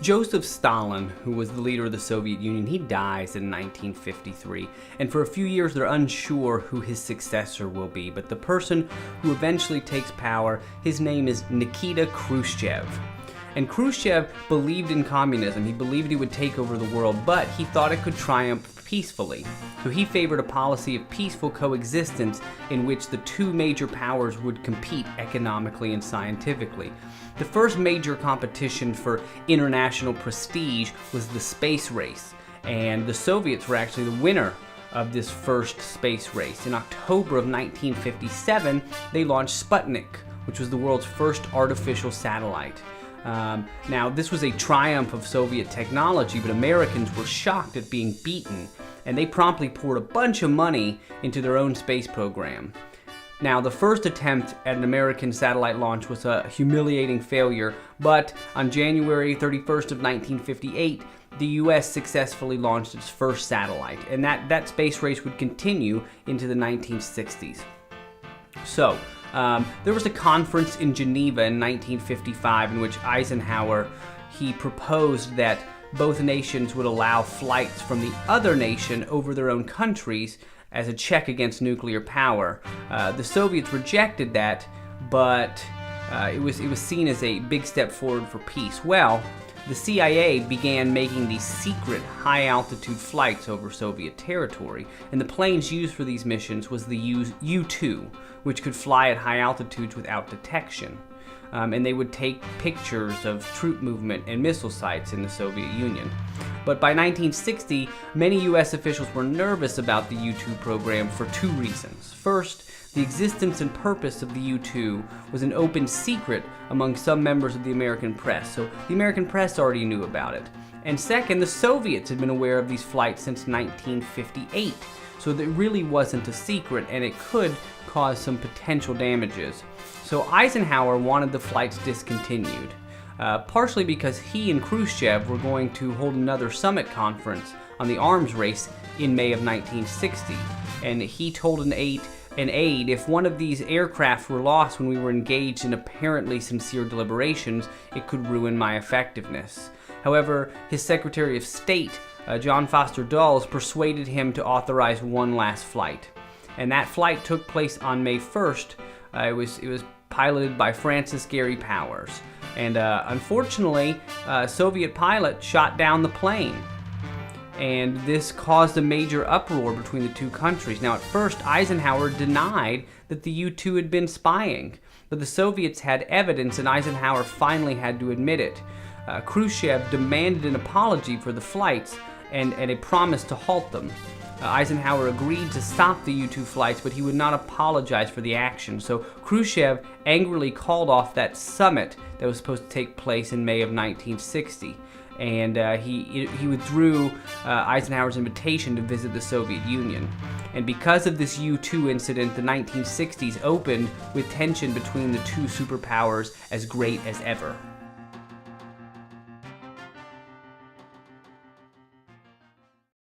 Joseph Stalin, who was the leader of the Soviet Union, he dies in 1953, and for a few years they're unsure who his successor will be, but the person who eventually takes power, his name is Nikita Khrushchev. And Khrushchev believed in communism. He believed he would take over the world, but he thought it could triumph peacefully. So he favored a policy of peaceful coexistence in which the two major powers would compete economically and scientifically. The first major competition for international prestige was the space race, and the Soviets were actually the winner of this first space race. In October of 1957, they launched Sputnik, which was the world's first artificial satellite. Now, this was a triumph of Soviet technology, but Americans were shocked at being beaten, and they promptly poured a bunch of money into their own space program. Now, the first attempt at an American satellite launch was a humiliating failure, but on January 31st of 1958, the U.S. successfully launched its first satellite, and that space race would continue into the 1960s. So, there was a conference in Geneva in 1955 in which Eisenhower, he proposed that both nations would allow flights from the other nation over their own countries as a check against nuclear power. The Soviets rejected that, but it was seen as a big step forward for peace. Well, the CIA began making these secret high-altitude flights over Soviet territory, and the planes used for these missions was the U-2, which could fly at high altitudes without detection. And they would take pictures of troop movement and missile sites in the Soviet Union. But by 1960, many U.S. officials were nervous about the U-2 program for two reasons. First, the existence and purpose of the U-2 was an open secret among some members of the American press, so the American press already knew about it. And second, the Soviets had been aware of these flights since 1958, so it really wasn't a secret, and it could cause some potential damages. So Eisenhower wanted the flights discontinued, partially because he and Khrushchev were going to hold another summit conference on the arms race in May of 1960, and he told an aide, if one of these aircraft were lost when we were engaged in apparently sincere deliberations, it could ruin my effectiveness. However, his Secretary of State, John Foster Dulles, persuaded him to authorize one last flight. And that flight took place on May 1st. It was piloted by Francis Gary Powers. And unfortunately, a Soviet pilot shot down the plane. And this caused a major uproar between the two countries. Now, at first, Eisenhower denied that the U-2 had been spying, but the Soviets had evidence, and Eisenhower finally had to admit it. Khrushchev demanded an apology for the flights and a promise to halt them. Eisenhower agreed to stop the U-2 flights, but he would not apologize for the action. So Khrushchev angrily called off that summit that was supposed to take place in May of 1960. And he withdrew Eisenhower's invitation to visit the Soviet Union. And because of this U-2 incident, the 1960s opened with tension between the two superpowers as great as ever.